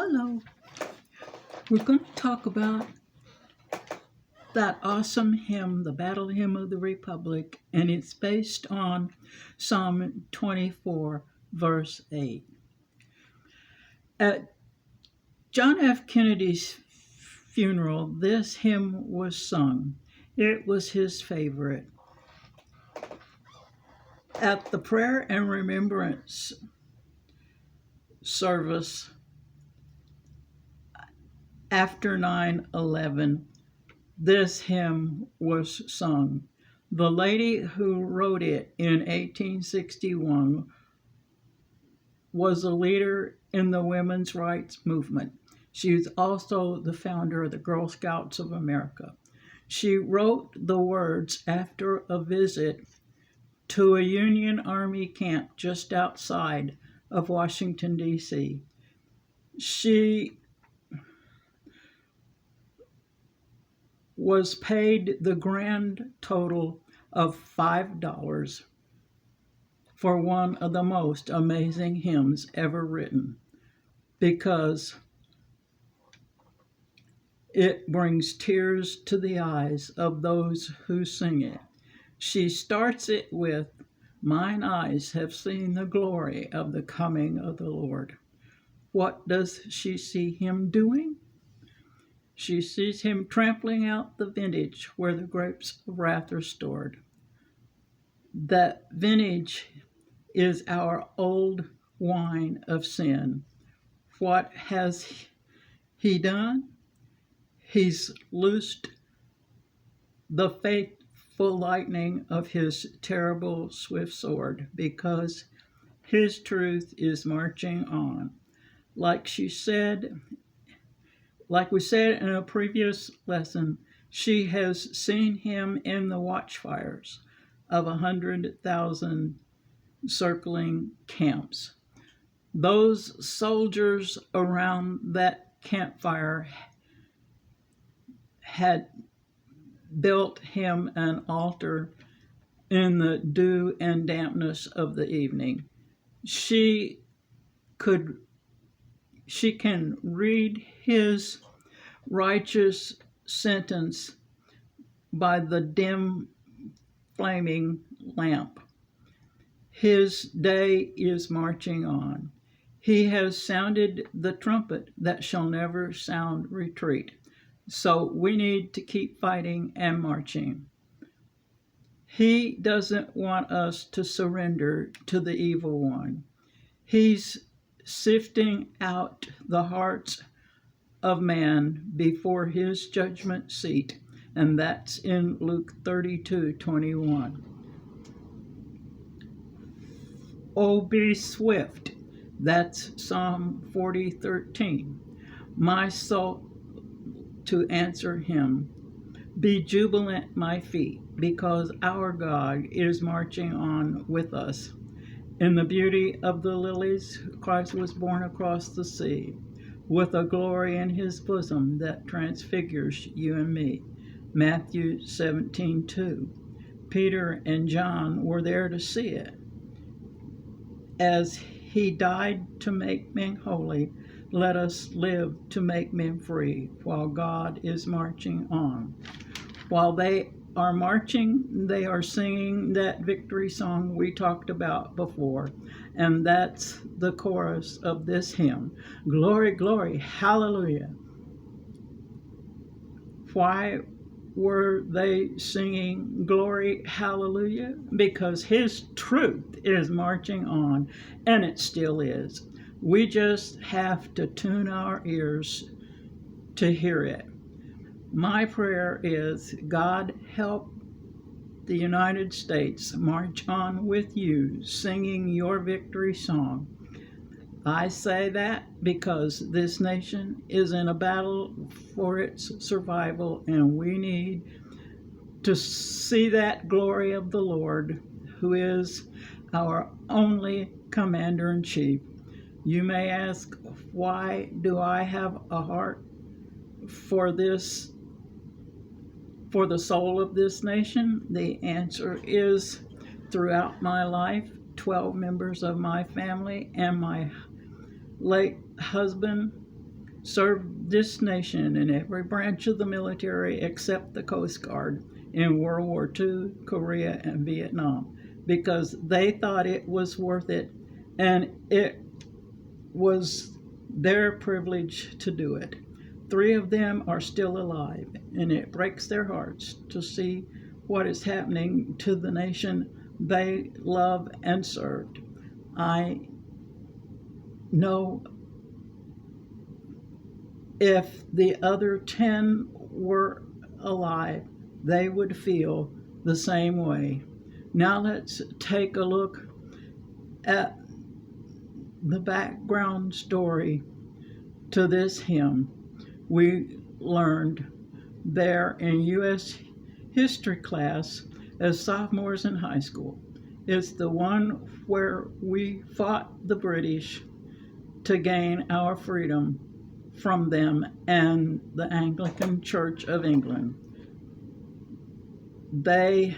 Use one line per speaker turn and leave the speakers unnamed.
Hello. We're going to talk about that awesome hymn, the Battle Hymn of the Republic, and it's based on Psalm 24, verse 8. At John F. Kennedy's funeral, this hymn was sung. It was his favorite. At the prayer and remembrance service after 9/11, this hymn was sung. The lady who wrote it in 1861 was a leader in the women's rights movement. She was also the founder of the Girl Scouts of America. She wrote the words after a visit to a Union Army camp just outside of Washington, D.C. She was paid the grand total of $5 for one of the most amazing hymns ever written, because it brings tears to the eyes of those who sing it. She starts it with, "Mine eyes have seen the glory of the coming of the Lord." What does she see him doing? She sees him trampling out the vintage where the grapes of wrath are stored. That vintage is our old wine of sin. What has he done? He's loosed the faithful lightning of his terrible swift sword, because his truth is marching on. Like we said in a previous lesson, she has seen him in the watchfires of 100,000 circling camps. Those soldiers around that campfire had built him an altar in the dew and dampness of the evening. She can read his righteous sentence by the dim flaming lamp. His day is marching on. He has sounded the trumpet that shall never sound retreat. So we need to keep fighting and marching. He doesn't want us to surrender to the evil one. He's sifting out the hearts of man before his judgment seat, and that's in Luke 32:21. Oh, be swift. That's Psalm 40:13. My soul to answer him. Be jubilant, my feet, because our God is marching on with us. In the beauty of the lilies, Christ was born across the sea, with a glory in his bosom that transfigures you and me. Matthew 17:2. Peter and John were there to see it. As he died to make men holy, let us live to make men free while God is marching on. While they are marching, they are singing that victory song we talked about before, and that's the chorus of this hymn. Glory, glory, hallelujah. Why were they singing glory, hallelujah? Because his truth is marching on, and it still is. We just have to tune our ears to hear it. My prayer is, God, help the United States march on with you, singing your victory song. I say that because this nation is in a battle for its survival, and we need to see that glory of the Lord, who is our only commander-in-chief. You may ask, why do I have a heart for this, for the soul of this nation? The answer is, throughout my life, 12 members of my family and my late husband served this nation in every branch of the military except the Coast Guard in World War II, Korea, and Vietnam because they thought it was worth it and it was their privilege to do it. 3 of them are still alive, and it breaks their hearts to see what is happening to the nation they love and served. I know if the other 10 were alive, they would feel the same way. Now let's take a look at the background story to this hymn we learned there in U.S. history class as sophomores in high school. It's the one where we fought the British to gain our freedom from them and the Anglican Church of England. They